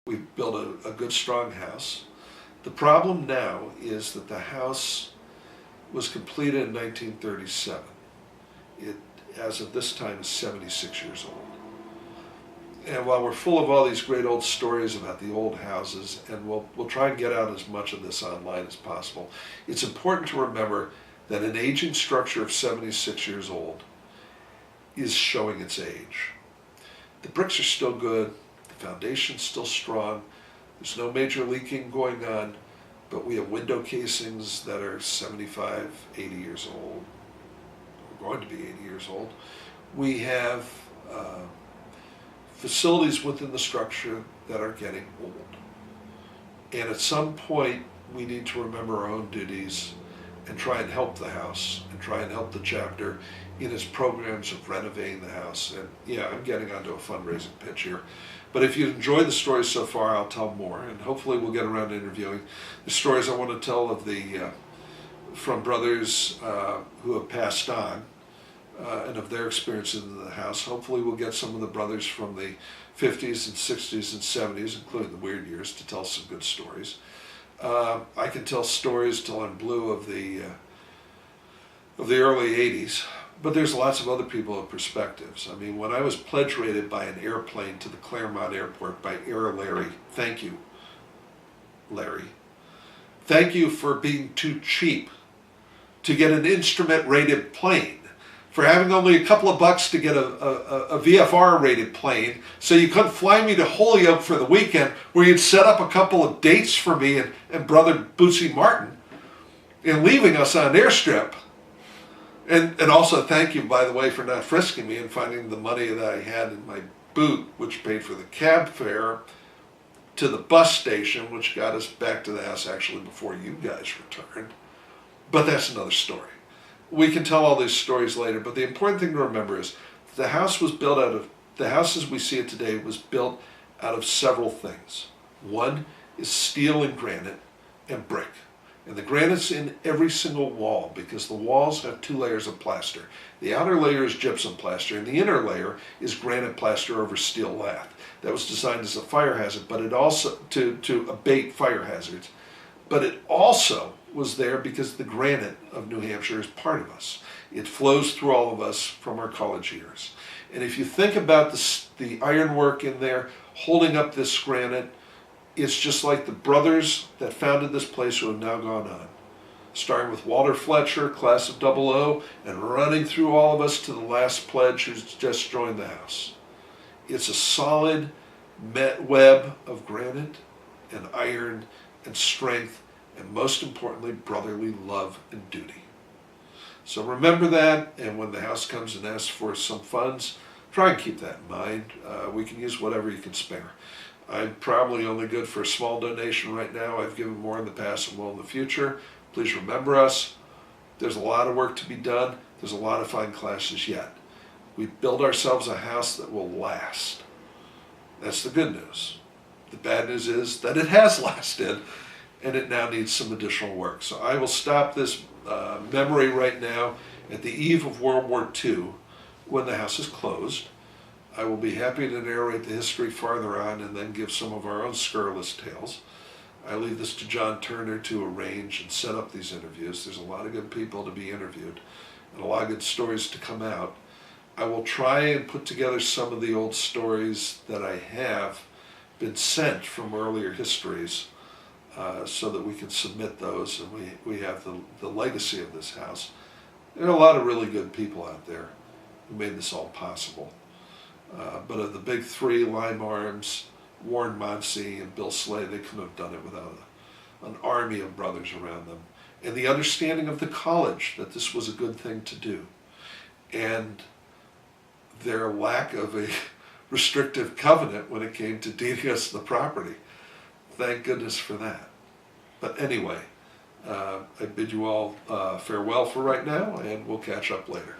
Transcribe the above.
We built a good, strong house. The problem now is that the house was completed in 1937. It, as of this time, is 76 years old. And while we're full of all these great old stories about the old houses, and we'll try and get out as much of this online as possible, it's important to remember that an aging structure of 76 years old is showing its age. The bricks are still good, the foundation's still strong, there's no major leaking going on, but we have window casings that are 75, 80 years old, or going to be 80 years old. We have facilities within the structure that are getting old. And at some point, we need to remember our own duties and try and help the house and try and help the chapter in its programs of renovating the house. And yeah, I'm getting onto a fundraising pitch here. But if you've enjoyed the stories so far, I'll tell more, and hopefully we'll get around to interviewing the stories I want to tell of from brothers who have passed on, and of their experiences in the house. Hopefully we'll get some of the brothers from the 50s and 60s and 70s, including the weird years, to tell some good stories. I can tell stories till I'm blue of the early 80s, but there's lots of other people with perspectives. I mean, when I was pledge rated by an airplane to the Claremont Airport by Air Larry, thank you, Larry. Thank you for being too cheap to get an instrument rated plane, for having only a couple of bucks to get a VFR rated plane, so you couldn't fly me to Holyoke for the weekend, where you'd set up a couple of dates for me and brother Bootsy Martin, and leaving us on an airstrip. And also thank you, by the way, for not frisking me and finding the money that I had in my boot, which paid for the cab fare to the bus station, which got us back to the house actually before you guys returned. But that's another story. We can tell all these stories later, but the important thing to remember is the house was built the house as we see it today was built out of several things. One is steel and granite and brick. And the granite's in every single wall because the walls have 2 layers of plaster. The outer layer is gypsum plaster, and the inner layer is granite plaster over steel lath. That was designed as a fire hazard, but it also to abate fire hazards. But it also was there because the granite of New Hampshire is part of us. It flows through all of us from our college years. And if you think about the ironwork in there holding up this granite, it's just like the brothers that founded this place who have now gone on. Starting with Walter Fletcher, class of 00, and running through all of us to the last pledge who's just joined the house. It's a solid web of granite and iron and strength, and most importantly, brotherly love and duty. So remember that, and when the house comes and asks for some funds, try and keep that in mind. We can use whatever you can spare. I'm probably only good for a small donation right now. I've given more in the past and will in the future. Please remember us. There's a lot of work to be done. There's a lot of fine classes yet. We build ourselves a house that will last. That's the good news. The bad news is that it has lasted, and it now needs some additional work. So I will stop this memory right now at the eve of World War II, when the house is closed. I will be happy to narrate the history farther on and then give some of our own scurrilous tales. I leave this to John Turner to arrange and set up these interviews. There's a lot of good people to be interviewed and a lot of good stories to come out. I will try and put together some of the old stories that I have been sent from earlier histories so that we can submit those, and we have the legacy of this house. There are a lot of really good people out there who made this all possible. But of the big 3, Lime Arms, Warren Monsey, and Bill Slay, they couldn't have done it without an army of brothers around them. And the understanding of the college that this was a good thing to do. And their lack of a restrictive covenant when it came to deeding us the property. Thank goodness for that. But anyway, I bid you all farewell for right now, and we'll catch up later.